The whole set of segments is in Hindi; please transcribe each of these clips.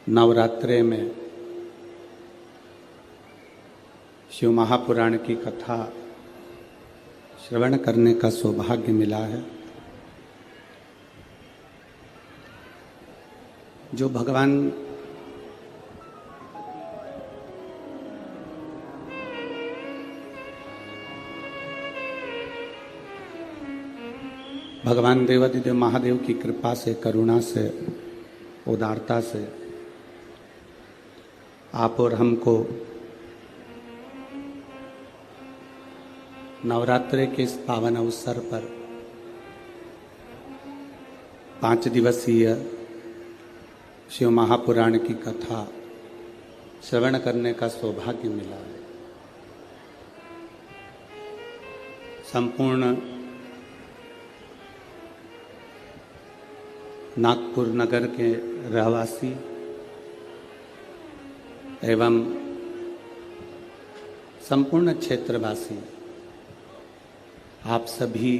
नवरात्रे में शिव महापुराण की कथा श्रवण करने का सौभाग्य मिला है। जो भगवान देवादिदेव महादेव की कृपा से, करुणा से, उदारता से आप और हमको नवरात्रे के इस पावन अवसर पर 5 दिवसीय शिव महापुराण की कथा श्रवण करने का सौभाग्य मिला है। संपूर्ण नागपुर नगर के रहवासी एवं संपूर्ण क्षेत्रवासी आप सभी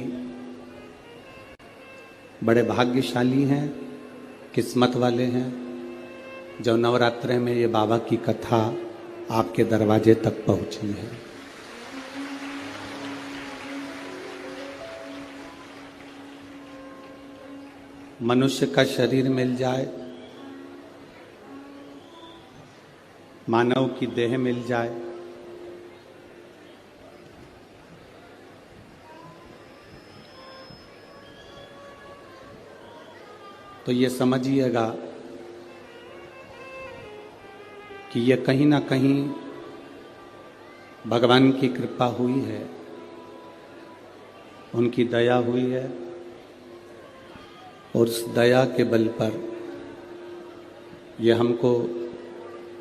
बड़े भाग्यशाली हैं, किस्मत वाले हैं जो नवरात्रे में ये बाबा की कथा आपके दरवाजे तक पहुंची है। मनुष्य का शरीर मिल जाए, मानव की देह मिल जाए, तो ये समझिएगा कि ये कहीं ना कहीं भगवान की कृपा हुई है, उनकी दया हुई है और उस दया के बल पर ये हमको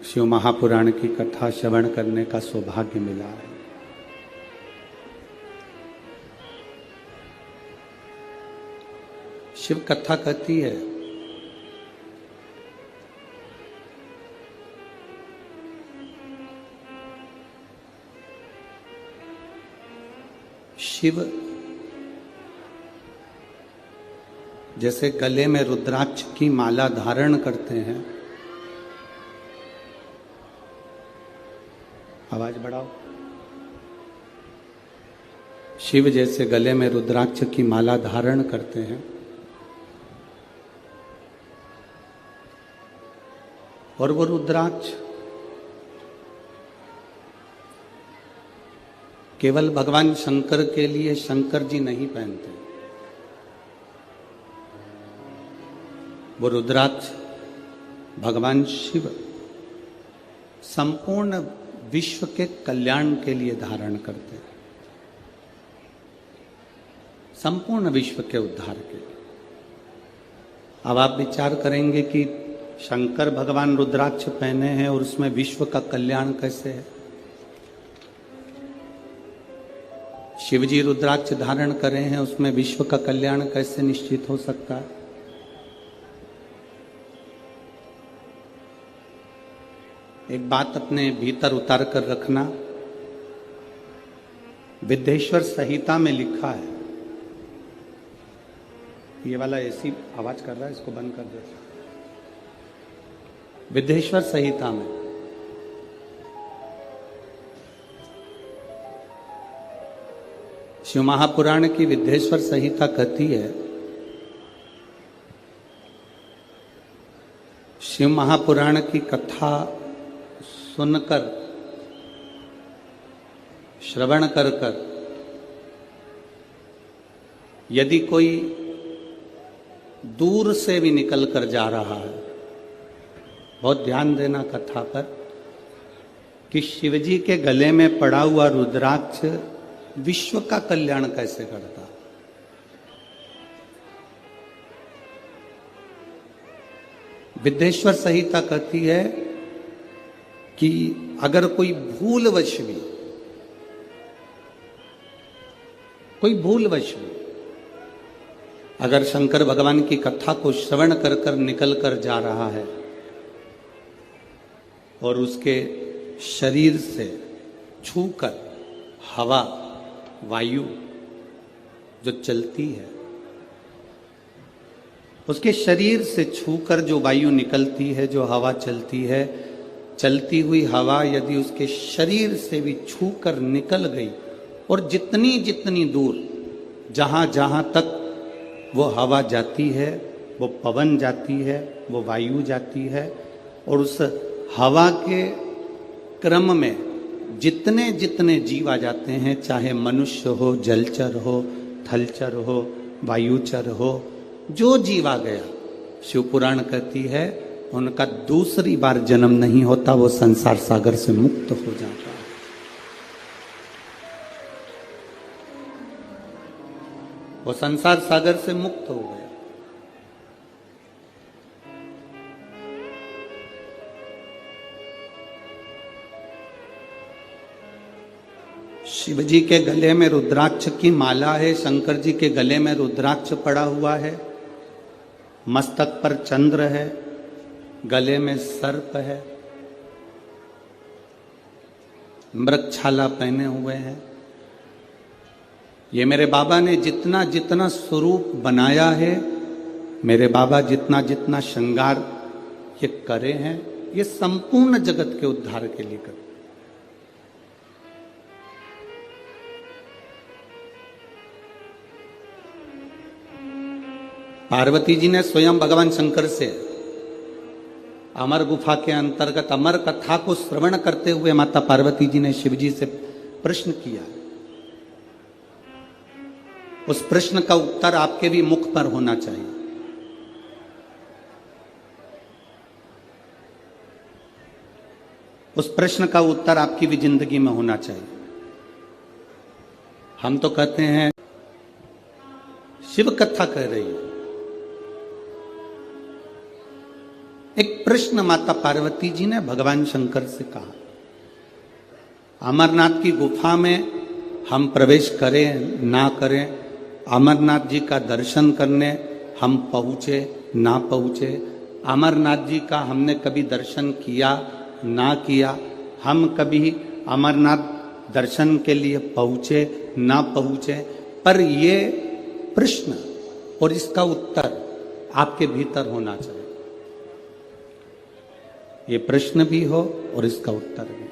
शिव महापुराण की कथा श्रवण करने का सौभाग्य मिला है। शिव कथा कहती है शिव जैसे गले में रुद्राक्ष की माला धारण करते हैं, आवाज बढ़ाओ। शिव जैसे गले में रुद्राक्ष की माला धारण करते हैं और वो रुद्राक्ष केवल भगवान शंकर के लिए शंकर जी नहीं पहनते। वो रुद्राक्ष भगवान शिव संपूर्ण विश्व के कल्याण के लिए धारण करते हैं, संपूर्ण विश्व के उद्धार के लिए। अब आप विचार करेंगे कि शंकर भगवान रुद्राक्ष पहने हैं और उसमें विश्व का कल्याण कैसे है? शिवजी रुद्राक्ष धारण करे हैं, उसमें विश्व का कल्याण कैसे निश्चित हो सकता है? एक बात अपने भीतर उतार कर रखना। विद्येश्वर संहिता में लिखा है, ये वाला ऐसी आवाज कर रहा है, इसको बंद कर दे। विद्येश्वर संहिता में शिव महापुराण की विद्येश्वर संहिता कहती है, शिव महापुराण की कथा सुनकर, श्रवण कर कर यदि कोई दूर से भी निकल कर जा रहा है, बहुत ध्यान देना कथा पर, कि शिवजी के गले में पड़ा हुआ रुद्राक्ष विश्व का कल्याण कैसे करता। विद्येश्वर संहिता कहती है कि अगर कोई भूलवश भी अगर शंकर भगवान की कथा को श्रवण कर कर निकल कर जा रहा है और उसके शरीर से छूकर हवा, वायु जो चलती है उसके शरीर से छूकर जो वायु निकलती है, जो हवा चलती है, चलती हुई हवा यदि उसके शरीर से भी छूकर निकल गई और जितनी जितनी दूर जहाँ जहाँ तक वो हवा जाती है, वो पवन जाती है, वो वायु जाती है, और उस हवा के क्रम में जितने जितने जीव आ जाते हैं, चाहे मनुष्य हो, जलचर हो, थलचर हो, वायुचर हो, जो जीव आ गया, शिव पुराण कहती है उनका दूसरी बार जन्म नहीं होता, वो संसार सागर से मुक्त हो जाता है। वो संसार सागर से मुक्त हो गया। शिव जी के गले में रुद्राक्ष की माला है, शंकर जी के गले में रुद्राक्ष पड़ा हुआ है, मस्तक पर चंद्र है, गले में सर्प है, मृगछाला पहने हुए हैं। ये मेरे बाबा ने जितना जितना स्वरूप बनाया है, मेरे बाबा जितना जितना श्रृंगार ये करे हैं, ये संपूर्ण जगत के उद्धार के लिए करे। पार्वती जी ने स्वयं भगवान शंकर से अमर गुफा के अंतर्गत अमर कथा को श्रवण करते हुए माता पार्वती जी ने शिव जी से प्रश्न किया। उस प्रश्न का उत्तर आपके भी मुख पर होना चाहिए। उस प्रश्न का उत्तर आपकी भी जिंदगी में होना चाहिए। हम तो कहते हैं शिव कथा कह रही है। एक प्रश्न माता पार्वती जी ने भगवान शंकर से कहा, अमरनाथ की गुफा में हम प्रवेश करें ना करें, अमरनाथ जी का दर्शन करने हम पहुँचे ना पहुँचे, अमरनाथ जी का हमने कभी दर्शन किया ना किया, हम कभी अमरनाथ दर्शन के लिए पहुँचे ना पहुँचे, पर ये प्रश्न और इसका उत्तर आपके भीतर होना चाहिए। ये प्रश्न भी हो और इसका उत्तर भी।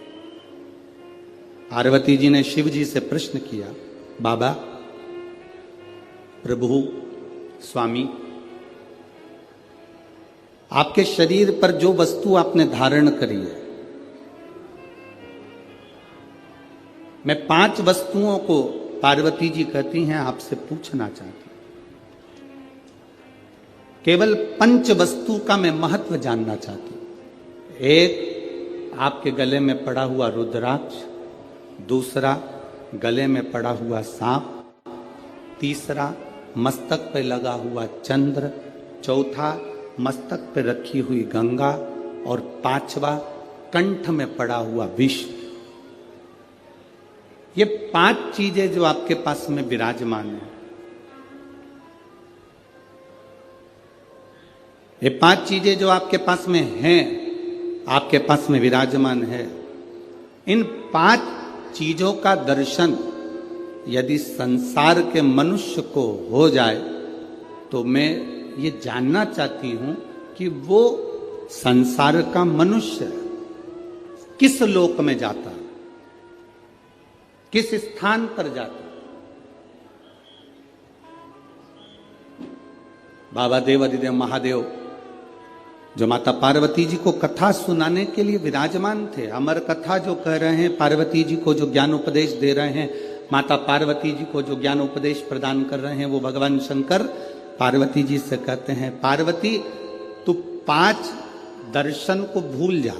पार्वती जी ने शिव जी से प्रश्न किया, बाबा, प्रभु, स्वामी, आपके शरीर पर जो वस्तु आपने धारण करी है, मैं 5 वस्तुओं को, पार्वती जी कहती हैं, आपसे पूछना चाहती हूं। केवल 5 वस्तु का मैं महत्व जानना चाहती हूं। एक, आपके गले में पड़ा हुआ रुद्राक्ष, दूसरा गले में पड़ा हुआ सांप, तीसरा मस्तक पे लगा हुआ चंद्र, चौथा मस्तक पे रखी हुई गंगा, और 5वां कंठ में पड़ा हुआ विष। ये 5 चीजें जो आपके पास में विराजमान है, ये 5 चीजें जो आपके पास में हैं, आपके पास में विराजमान है, इन 5 चीजों का दर्शन यदि संसार के मनुष्य को हो जाए तो मैं ये जानना चाहती हूं कि वो संसार का मनुष्य किस लोक में जाता है, किस स्थान पर जाता है। बाबा देव अधिदेव महादेव जो माता पार्वती जी को कथा सुनाने के लिए विराजमान थे, अमर कथा जो कह रहे हैं, पार्वती जी को जो ज्ञान उपदेश दे रहे हैं, माता पार्वती जी को जो ज्ञान उपदेश प्रदान कर रहे हैं, वो भगवान शंकर पार्वती जी से कहते हैं, पार्वती तू 5 दर्शन को भूल जा।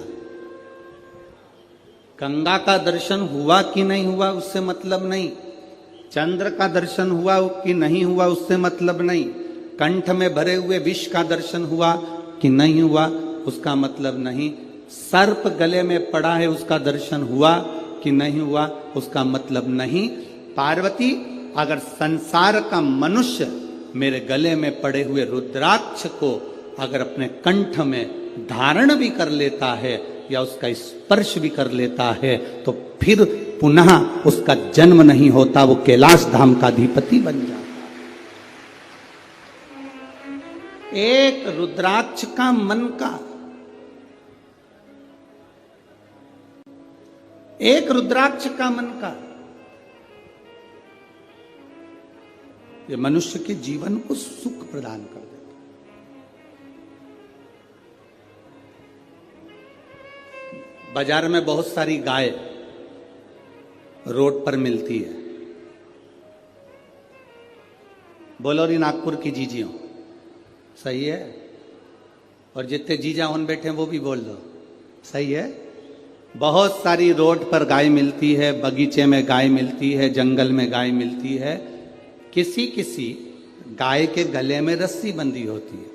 गंगा का दर्शन हुआ कि नहीं हुआ उससे मतलब नहीं, चंद्र का दर्शन हुआ कि नहीं हुआ उससे मतलब नहीं, कंठ में भरे हुए विष का दर्शन हुआ कि नहीं हुआ उसका मतलब नहीं, सर्प गले में पड़ा है उसका दर्शन हुआ कि नहीं हुआ उसका मतलब नहीं। पार्वती, अगर संसार का मनुष्य मेरे गले में पड़े हुए रुद्राक्ष को अगर अपने कंठ में धारण भी कर लेता है या उसका स्पर्श भी कर लेता है, तो फिर पुनः उसका जन्म नहीं होता, वो कैलाश धाम का अधिपति बन जाता। एक रुद्राक्ष का मन का, एक रुद्राक्ष का मन का, ये मनुष्य के जीवन को सुख प्रदान कर देता। बाजार में बहुत सारी गाय रोड पर मिलती है। बोलो री नागपुर की जीजियों, सही है? और जितने जीजा उन बैठे हैं वो भी बोल दो, सही है? बहुत सारी रोड पर गाय मिलती है, बगीचे में गाय मिलती है, जंगल में गाय मिलती है। किसी किसी गाय के गले में रस्सी बंधी होती है।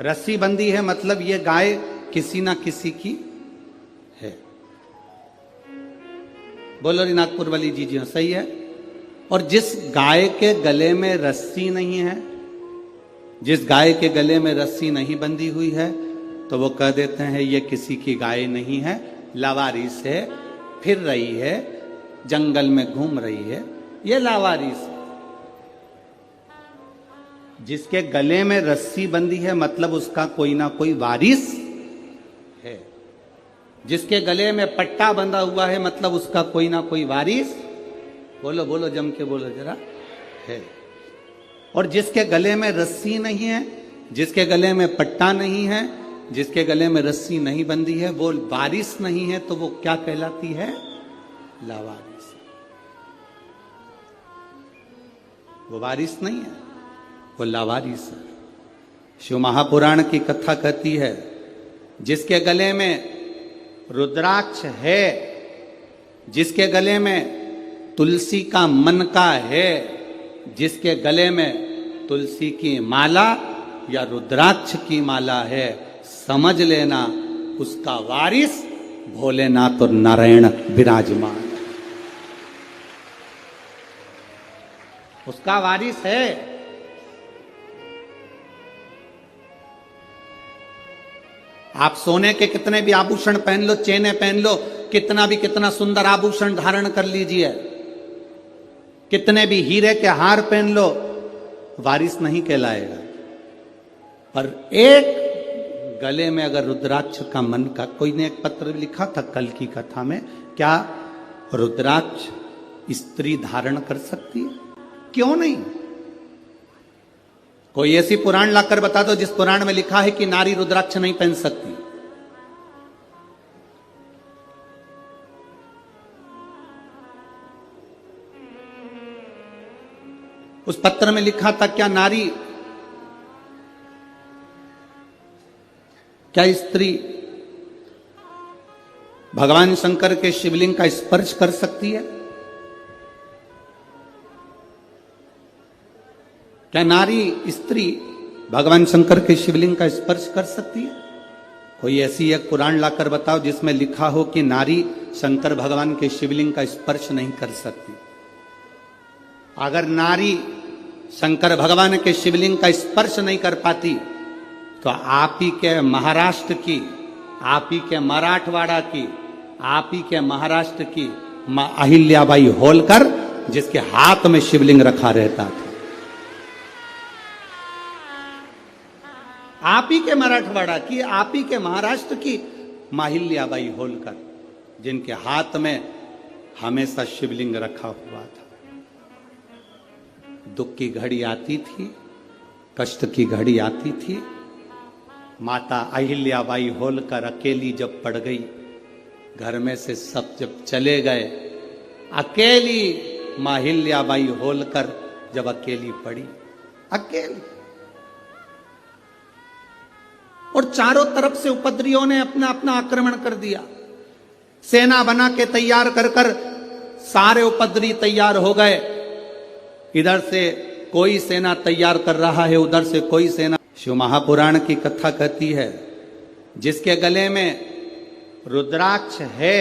रस्सी बंधी है मतलब ये गाय किसी ना किसी की है। बोलो री नागपुर वाली जीजियों, सही है? और जिस गाय के गले में रस्सी नहीं है, जिस गाय के गले में रस्सी नहीं बंधी हुई है, तो वो कह देते हैं ये किसी की गाय नहीं है, लावारिस है, फिर रही है, जंगल में घूम रही है, ये लावारिस है। जिसके गले में रस्सी बंधी है मतलब उसका कोई ना कोई वारिस है। जिसके गले में पट्टा बंधा हुआ है मतलब उसका कोई ना कोई वारिस, बोलो बोलो जम के बोलो जरा, है। और जिसके गले में रस्सी नहीं है, जिसके गले में पट्टा नहीं है, जिसके गले में रस्सी नहीं बंधी है, वो वारिस नहीं है, तो वो क्या कहलाती है? लावारिस। वो वारिस नहीं है, वो लावारिस है। शिव महापुराण की कथा कहती है, जिसके गले में रुद्राक्ष है, जिसके गले में तुलसी का मन का है, जिसके गले में तुलसी की माला या रुद्राक्ष की माला है, समझ लेना उसका वारिस भोलेनाथ और नारायण विराजमान, उसका वारिस है। आप सोने के कितने भी आभूषण पहन लो, चेने पहन लो, कितना सुंदर आभूषण धारण कर लीजिए, कितने भी हीरे के हार पहन लो, वारिस नहीं कहलाएगा। पर एक गले में अगर रुद्राक्ष का मन का, कोई ने एक पत्र लिखा था कल की कथा में, क्या रुद्राक्ष स्त्री धारण कर सकती है? क्यों नहीं? कोई ऐसी पुराण लाकर बता दो जिस पुराण में लिखा है कि नारी रुद्राक्ष नहीं पहन सकती। उस पत्र में लिखा था क्या नारी, क्या स्त्री भगवान शंकर के शिवलिंग का स्पर्श कर सकती है? क्या नारी स्त्री भगवान शंकर के शिवलिंग का स्पर्श कर सकती है? कोई ऐसी एक पुराण लाकर बताओ जिसमें लिखा हो कि नारी शंकर भगवान के शिवलिंग का स्पर्श नहीं कर सकती। अगर नारी शंकर भगवान के शिवलिंग का स्पर्श नहीं कर पाती, तो आप ही के महाराष्ट्र की, आप ही के मराठवाड़ा की, आप ही के महाराष्ट्र की मां अहिल्याबाई होलकर, जिसके हाथ में शिवलिंग रखा रहता था, आप ही के मराठवाड़ा की, आप ही के महाराष्ट्र की मां अहिल्याबाई होलकर, जिनके हाथ में हमेशा शिवलिंग रखा हुआ था। दुख की घड़ी आती थी, कष्ट की घड़ी आती थी, माता अहिल्याबाई होलकर अकेली जब पड़ गई, घर में से सब जब चले गए, अकेली मां अहिल्याबाई होलकर जब अकेली पड़ी, अकेली, और चारों तरफ से उपद्रवियों ने अपना अपना आक्रमण कर दिया। सेना बना के तैयार कर कर सारे उपद्रवी तैयार हो गए। इधर से कोई सेना तैयार कर रहा है, उधर से कोई सेना। शिव महापुराण की कथा कहती है, जिसके गले में रुद्राक्ष है,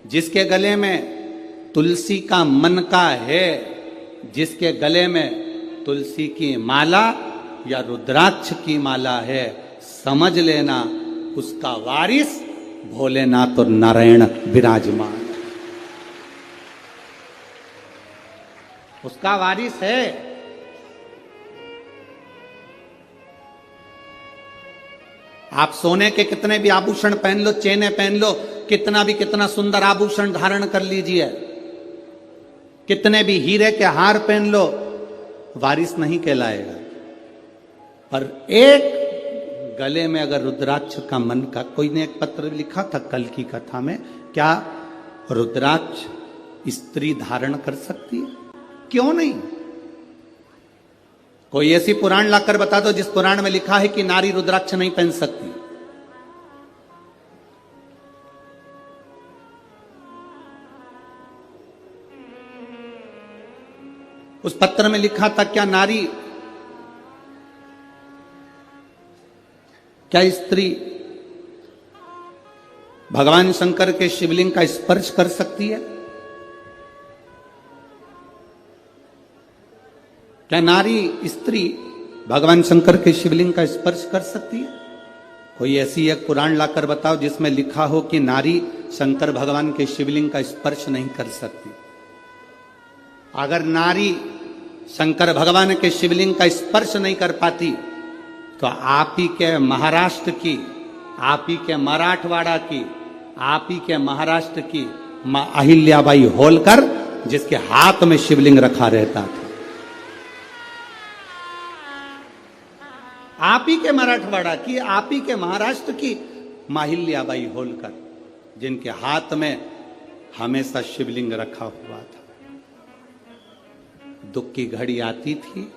जिसके गले में तुलसी का मन का है, जिसके गले में तुलसी की माला या रुद्राक्ष की माला है, समझ लेना उसका वारिस भोलेनाथ और नारायण विराजमान। उसका वारिस है। आप सोने के कितने भी आभूषण पहन लो, चेनें पहन लो, कितना सुंदर आभूषण धारण कर लीजिए, कितने भी हीरे के हार पहन लो, वारिस नहीं कहलाएगा। पर एक गले में अगर रुद्राक्ष का मन का, कोई ने एक पत्र लिखा था कल की कथा में, क्या रुद्राक्ष स्त्री धारण कर सकती है? क्यों नहीं? कोई ऐसी पुराण लाकर बता दो जिस पुराण में लिखा है कि नारी रुद्राक्ष नहीं पहन सकती। उस पत्र में लिखा था क्या स्त्री भगवान शंकर के शिवलिंग का स्पर्श कर सकती है? क्या नारी स्त्री भगवान शंकर के शिवलिंग का स्पर्श कर सकती है? कोई ऐसी एक पुराण लाकर बताओ जिसमें लिखा हो कि नारी शंकर भगवान के शिवलिंग का स्पर्श नहीं कर सकती। अगर नारी शंकर भगवान के शिवलिंग का स्पर्श नहीं कर पाती तो आप ही के महाराष्ट्र की, आप ही के मराठवाड़ा की, आप ही के महाराष्ट्र की मां अहिल्याबाई होलकर, जिसके हाथ में शिवलिंग रखा रहता था, आप ही के मराठवाड़ा की, आप ही के महाराष्ट्र की मां अहिल्याबाई होलकर, जिनके हाथ में हमेशा शिवलिंग रखा हुआ था। दुख की घड़ी आती थी,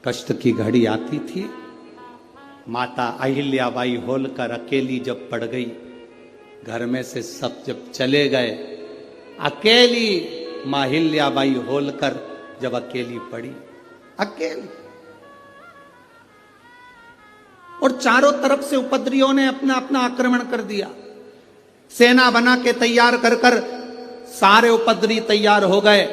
कष्ट की घड़ी आती थी, माता अहिल्याबाई होलकर अकेली जब पड़ गई, घर में से सब जब चले गए, अकेली मां अहिल्याबाई होलकर जब अकेली पड़ी, अकेली, और चारों तरफ से उपद्रवियों ने अपना अपना आक्रमण कर दिया। सेना बना के तैयार कर कर सारे उपद्रवी तैयार हो गए।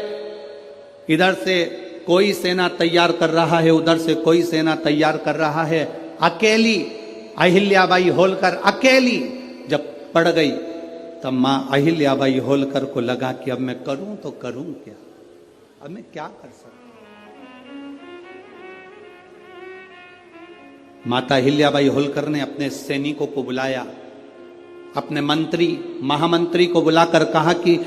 इधर से कोई सेना तैयार कर रहा है, उधर से कोई सेना तैयार कर रहा है। अकेली अहिल्याबाई होलकर अकेली जब पड़ गई, तब मां अहिल्याबाई होलकर को लगा कि अब मैं करूं तो करूं क्या, अब मैं क्या कर सकता। माता अहिल्याबाई होलकर ने अपने सैनिकों को बुलाया, अपने मंत्री महामंत्री को बुलाकर कहा कि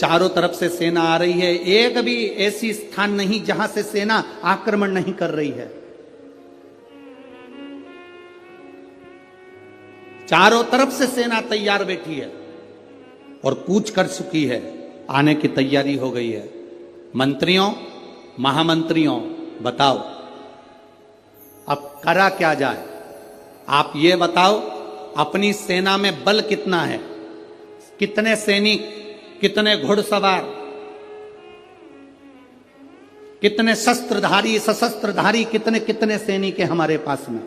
चारों तरफ से सेना आ रही है, एक भी ऐसी स्थान नहीं जहां से सेना आक्रमण नहीं कर रही है। चारों तरफ से सेना तैयार बैठी है और कूच कर चुकी है, आने की तैयारी हो गई है। मंत्रियों, महामंत्रियों, बताओ अब करा क्या जाए? आप ये बताओ, अपनी सेना में बल कितना है, कितने सैनिक, कितने घुड़सवार, कितने शस्त्रधारी, सशस्त्रधारी, कितने कितने सैनिक है हमारे पास में।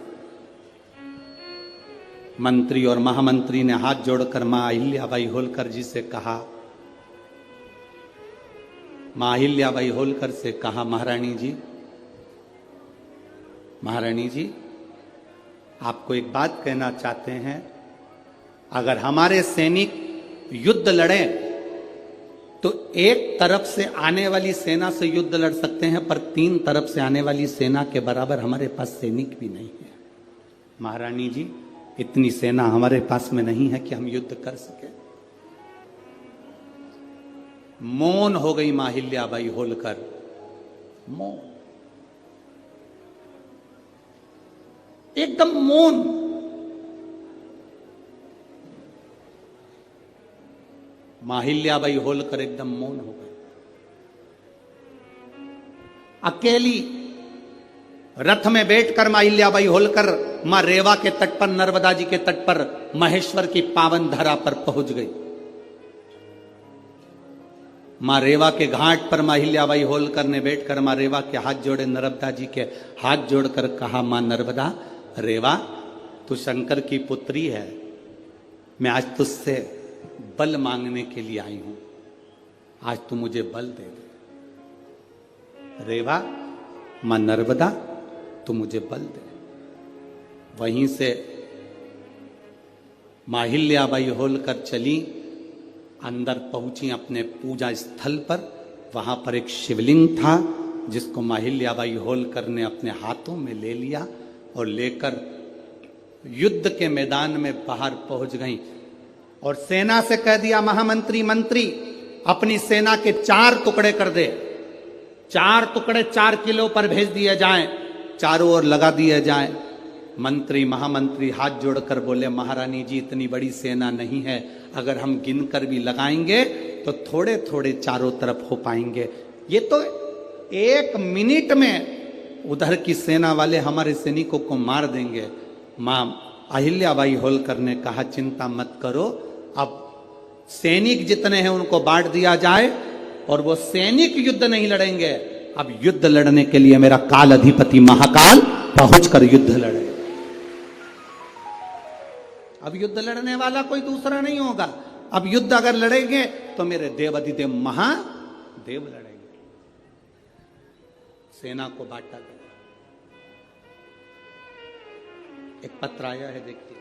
मंत्री और महामंत्री ने हाथ जोड़कर मां अहिल्याबाई होलकर जी से कहा, मां अहिल्याबाई होलकर से कहा, महारानी जी, महारानी जी, आपको एक बात कहना चाहते हैं, अगर हमारे सैनिक युद्ध लड़ें तो एक तरफ से आने वाली सेना से युद्ध लड़ सकते हैं, पर 3 तरफ से आने वाली सेना के बराबर हमारे पास सैनिक भी नहीं है। महारानी जी, इतनी सेना हमारे पास में नहीं है कि हम युद्ध कर सके। मौन हो गई मां अहिल्याबाई होलकर, मौन, एकदम मौन। मां अहिल्याबाई होलकर एकदम मौन हो गई। अकेली रथ में बैठकर मां अहिल्याबाई होलकर मां रेवा के तट पर, नर्मदा जी के तट पर, महेश्वर की पावन धरा पर पहुंच गई। मां रेवा के घाट पर मां अहिल्याबाई होलकर ने बैठकर मां रेवा के हाथ जोड़े, नर्मदा जी के हाथ जोड़कर कहा, मां नर्मदा, रेवा, तू शंकर की पुत्री है, मैं आज तुझसे बल मांगने के लिए आई हूं, आज तू मुझे बल दे दे। रेवा, मां नर्मदा, तू मुझे बल दे। वहीं से मां अहिल्याबाई होलकर चली, अंदर पहुंची अपने पूजा स्थल पर, वहां पर एक शिवलिंग था जिसको अहिल्याबाई होलकर ने अपने हाथों में ले लिया और लेकर युद्ध के मैदान में बाहर पहुंच गई और सेना से कह दिया, महामंत्री मंत्री अपनी सेना के 4 टुकड़े कर दे, 4 टुकड़े 4 किलो पर भेज दिए जाएं, चारों ओर लगा दिए जाएं। मंत्री महामंत्री हाथ जोड़कर बोले, महारानी जी इतनी बड़ी सेना नहीं है, अगर हम गिनकर भी लगाएंगे तो थोड़े थोड़े चारों तरफ हो पाएंगे, ये तो 1 मिनट में उधर की सेना वाले हमारे सैनिकों को मार देंगे। मां अहिल्याबाई होलकर ने कहा, चिंता मत करो, अब सैनिक जितने हैं उनको बांट दिया जाए और वो सैनिक युद्ध नहीं लड़ेंगे, अब युद्ध लड़ने के लिए मेरा काल अधिपति महाकाल पहुंचकर युद्ध लड़े। अब युद्ध लड़ने वाला कोई दूसरा नहीं होगा, अब युद्ध अगर लड़ेंगे तो मेरे देव अधिदेव महादेव लड़ेंगे। सेना को बांटा गया। एक पत्र आया है, देखिए।